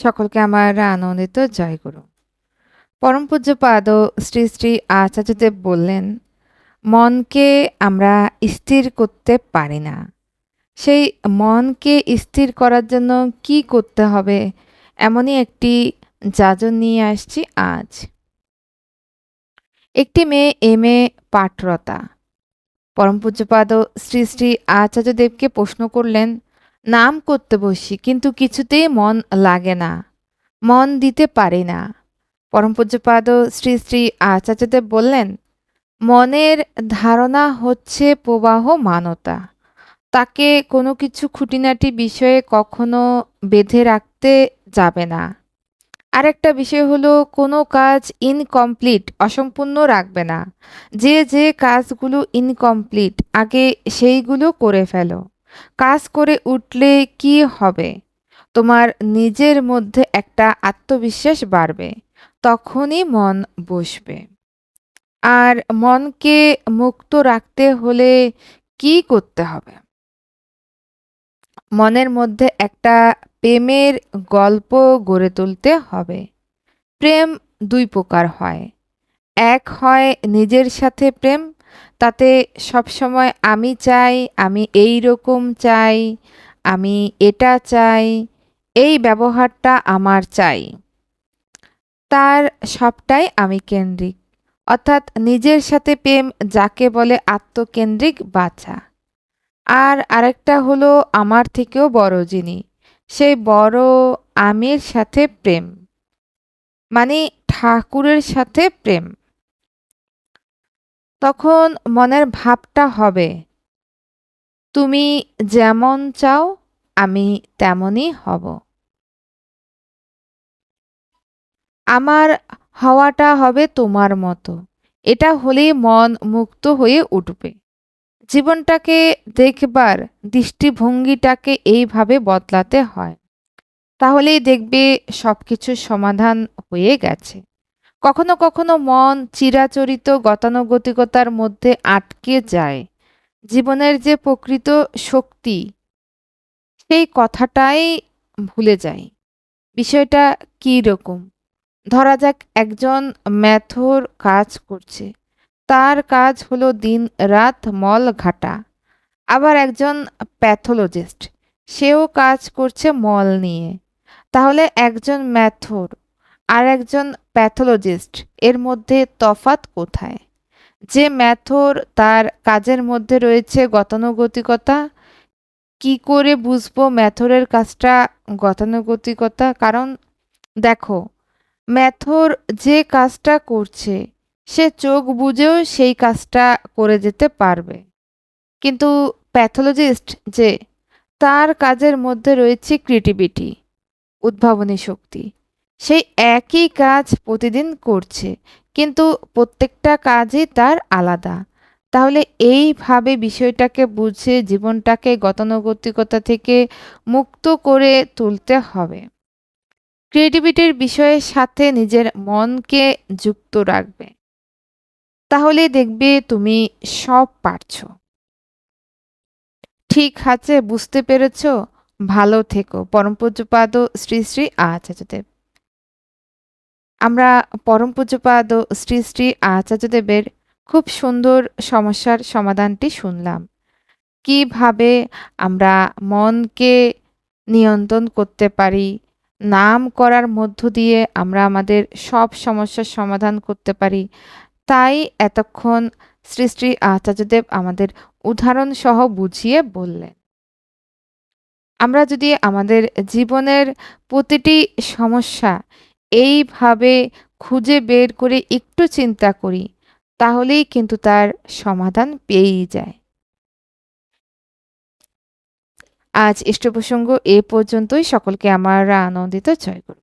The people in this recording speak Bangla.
সকলকে আমার আনন্দিত জয়গুরু। পরম পূজ্যপাদ শ্রী শ্রী আচার্যদেব বললেন, মনকে আমরা স্থির করতে পারি না। সেই মনকে স্থির করার জন্য কি করতে হবে, এমনই একটি যাজন নিয়ে আসছি আজ। একটি মেয়ে এমএ পাঠরতা পরম পূজ্যপাদ শ্রী শ্রী আচার্যদেবকে প্রশ্ন করলেন, নাম করতে বসি কিন্তু কিছুতেই মন লাগে না, মন দিতে পারি না। পরম পূজ্যপাদ শ্রী শ্রী আচার্যদেব বললেন, মনের ধারণা হচ্ছে প্রবাহমানতা। তাকে কোনো কিছু খুঁটিনাটি বিষয়ে কখনো বেঁধে রাখতে যাবে না। আরেকটা বিষয় হলো, কোনো কাজ ইনকমপ্লিট অসম্পূর্ণ রাখবে না। যে যে কাজগুলো ইনকমপ্লিট আগে সেইগুলো করে ফেলো। কাজ করে উঠলে কি হবে? তোমার নিজের মধ্যে একটা আত্মবিশ্বাস বাড়বে, তখনই মন বসবে। আর মনকে মুক্ত রাখতে হলে কি করতে হবে? মনের মধ্যে একটা প্রেমের গল্প গড়ে তুলতে হবে। প্রেম দুই প্রকার হয়। এক হয় নিজের সাথে প্রেম, তাতে সবসময় আমি চাই, আমি এই রকম চাই, আমি এটা চাই, এই ব্যবহারটা আমার চাই, তার সবটাই আমি কেন্দ্রিক। অর্থাৎ নিজের সাথে প্রেম যাকে বলে আত্মকেন্দ্রিক বাছা। আর আরেকটা হলো আমার থেকেও বড় যিনি, সেই বড় আমির সাথে প্রেম, মানে ঠাকুরের সাথে প্রেম। তখন মনের ভাবটা হবে, তুমি যেমন চাও আমি তেমনই হব। আমার হওয়াটা হবে তোমার মতো। এটা হলেই মন মুক্ত হয়ে উঠবে। জীবনটাকে দেখবার দৃষ্টিভঙ্গিটাকে এইভাবে বদলাতে হয়, তাহলেই দেখবে সব কিছুর সমাধান হয়ে গেছে। কখনো কখনো মন চিরাচরিত গতানুগতিকতার মধ্যে আটকে যায়। জীবনের যে প্রকৃত শক্তি, সেই কথাটাই ভুলে যায়। বিষয়টা কী রকম? ধরা যাক একজন ম্যাথর কাজ করছে, তার কাজ হলো দিন রাত মল ঘাটা। আবার একজন প্যাথোলজিস্ট, সেও কাজ করছে মল নিয়ে। তাহলে একজন ম্যাথর আর একজন প্যাথোলজিস্ট, এর মধ্যে তফাৎ কোথায়? যে ম্যাথর, তার কাজের মধ্যে রয়েছে গতানুগতিকতা। কি করে বুঝবো ম্যাথরের কাজটা গতানুগতিকতা? কারণ দেখো, ম্যাথর যে কাজটা করছে, সে চোখ বুজেও সেই কাজটা করে যেতে পারবে। কিন্তু প্যাথোলজিস্ট যে, তার কাজের মধ্যে রয়েছে ক্রিয়েটিভিটি, উদ্ভাবনী শক্তি। সেই একই কাজ প্রতিদিন করছে, কিন্তু প্রত্যেকটা কাজই তার আলাদা। তাহলে এইভাবে বিষয়টাকে বুঝে জীবনটাকে গতানুগতিকতা থেকে মুক্ত করে তুলতে হবে। ক্রিয়েটিভিটির বিষয়ের সাথে নিজের মনকে যুক্ত রাখবে, তাহলে দেখবে তুমি সব পারছো। ঠিক আছে, বুঝতে পেরেছ? ভালো থেকো। পরম পূজ্যপাদ শ্রী শ্রী আচার্যদেব। আমরা পরম পূজ্যপাদ শ্রী শ্রী আচার্যদেবের খুব সুন্দর সমস্যার সমাধানটি শুনলাম। কিভাবে আমরা মনকে নিয়ন্ত্রণ করতে পারি, নাম করার মধ্য দিয়ে আমরা আমাদের সব সমস্যার সমাধান করতে পারি, তাই এতক্ষণ শ্রী শ্রী আচার্যদেব আমাদের উদাহরণ সহ বুঝিয়ে বললেন। আমরা যদি আমাদের জীবনের প্রতিটি সমস্যা এইভাবে খুঁজে বের করে একটু চিন্তা করি, তাহলেই কিন্তু তার সমাধান পেয়েই যায়। আজ ইষ্ট প্রসঙ্গ এ পর্যন্তই। সকলকে আমার আনন্দিত জয়গুরু।